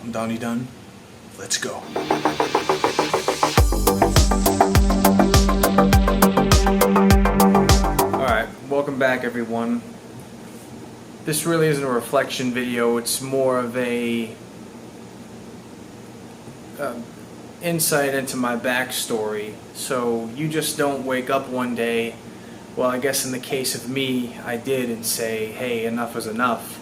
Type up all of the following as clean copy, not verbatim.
I'm Donny Dunn. Let's go. Alright, welcome back everyone. This really isn't a reflection video, it's more of a insight into my backstory. So you just don't wake up one day, well I guess in the case of me, I did, and say, hey, enough is enough.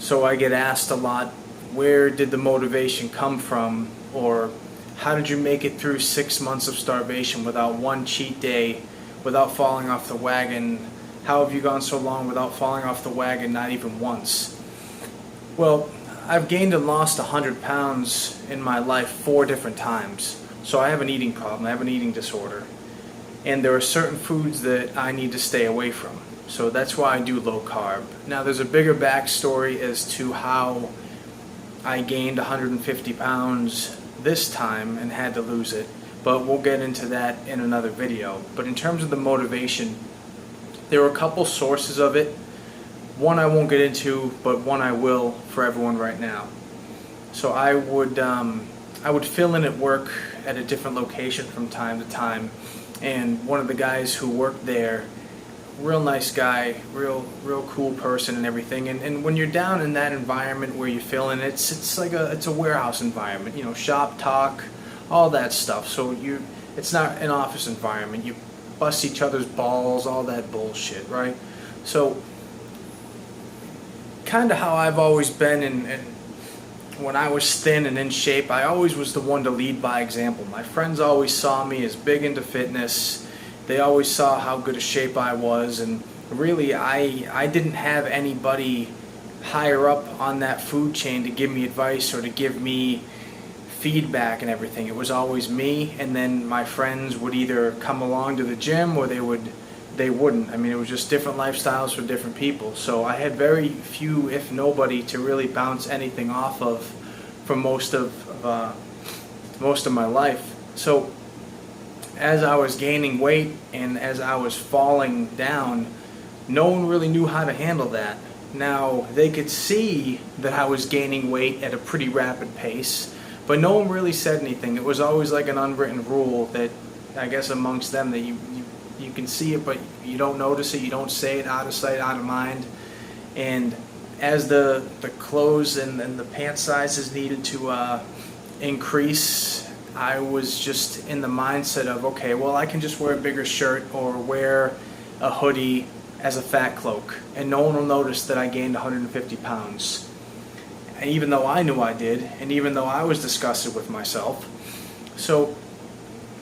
So I get asked a lot, where did the motivation come from? Or how did you make it through 6 months of starvation without one cheat day, without falling off the wagon? How have you gone so long without falling off the wagon, not even once? Well, I've gained and lost 100 pounds in my life 4 different times. So I have an eating problem, I have an eating disorder. And there are certain foods that I need to stay away from. So that's why I do low carb. Now there's a bigger backstory as to how I gained 150 pounds this time and had to lose it. But we'll get into that in another video. But in terms of the motivation, there are a couple sources of it. One I won't get into, but one I will for everyone right now. So I would fill in at work at a different location from time to time, and one of the guys who worked there, real nice guy, real cool person and everything. And when you're down in that environment where you fill in, it's like it's a warehouse environment, you know, shop talk, all that stuff. So it's not an office environment. You bust each other's balls, all that bullshit, right? So kind of how I've always been, and when I was thin and in shape, I always was the one to lead by example. My friends always saw me as big into fitness. They always saw how good a shape I was, and really I didn't have anybody higher up on that food chain to give me advice or to give me feedback and everything. It was always me, and then my friends would either come along to the gym or they wouldn't. I mean, it was just different lifestyles for different people. So I had very few, if nobody, to really bounce anything off of for most of my life. So as I was gaining weight and as I was falling down, no one really knew how to handle that. Now, they could see that I was gaining weight at a pretty rapid pace, but no one really said anything. It was always like an unwritten rule that, I guess amongst them, that you can see it, but you don't notice it, you don't say it, out of sight, out of mind. And as the clothes and the pant sizes needed to increase, I was just in the mindset of, okay, well, I can just wear a bigger shirt or wear a hoodie as a fat cloak, and no one will notice that I gained 150 pounds. And even though I knew I did, and even though I was disgusted with myself. So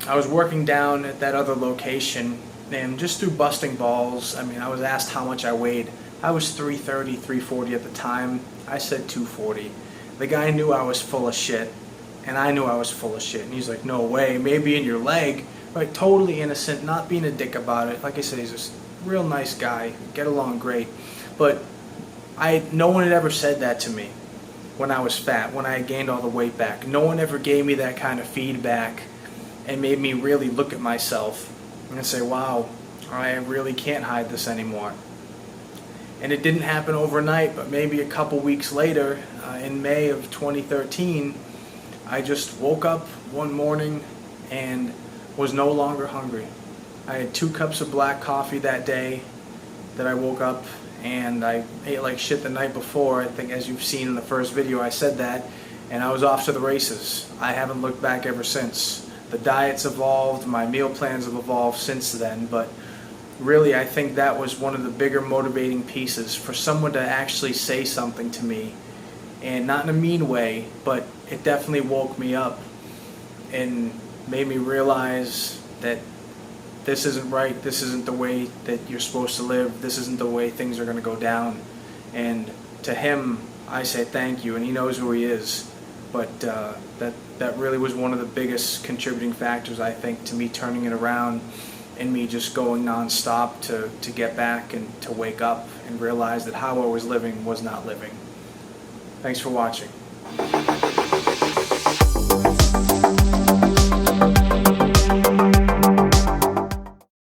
I was working down at that other location, and just through busting balls, I mean, I was asked how much I weighed. I was 330, 340 at the time. I said 240. The guy knew I was full of shit, and I knew I was full of shit. And he's like, no way, maybe in your leg. Right, totally innocent, not being a dick about it. Like I said, he's a real nice guy, get along great. But no one had ever said that to me when I was fat, when I had gained all the weight back. No one ever gave me that kind of feedback and made me really look at myself and say, wow, I really can't hide this anymore. And it didn't happen overnight, but maybe a couple weeks later, in May of 2013, I just woke up one morning and was no longer hungry. I had 2 cups of black coffee that day that I woke up, and I ate like shit the night before. I think, as you've seen in the first video, I said that, and I was off to the races. I haven't looked back ever since. The diet's evolved, my meal plans have evolved since then, but really I think that was one of the bigger motivating pieces, for someone to actually say something to me, and not in a mean way, but it definitely woke me up and made me realize that this isn't right, this isn't the way that you're supposed to live, this isn't the way things are going to go down. And to him, I say thank you, and he knows who he is. But that really was one of the biggest contributing factors, I think, to me turning it around and me just going non-stop to get back and to wake up and realize that how I was living was not living. Thanks for watching.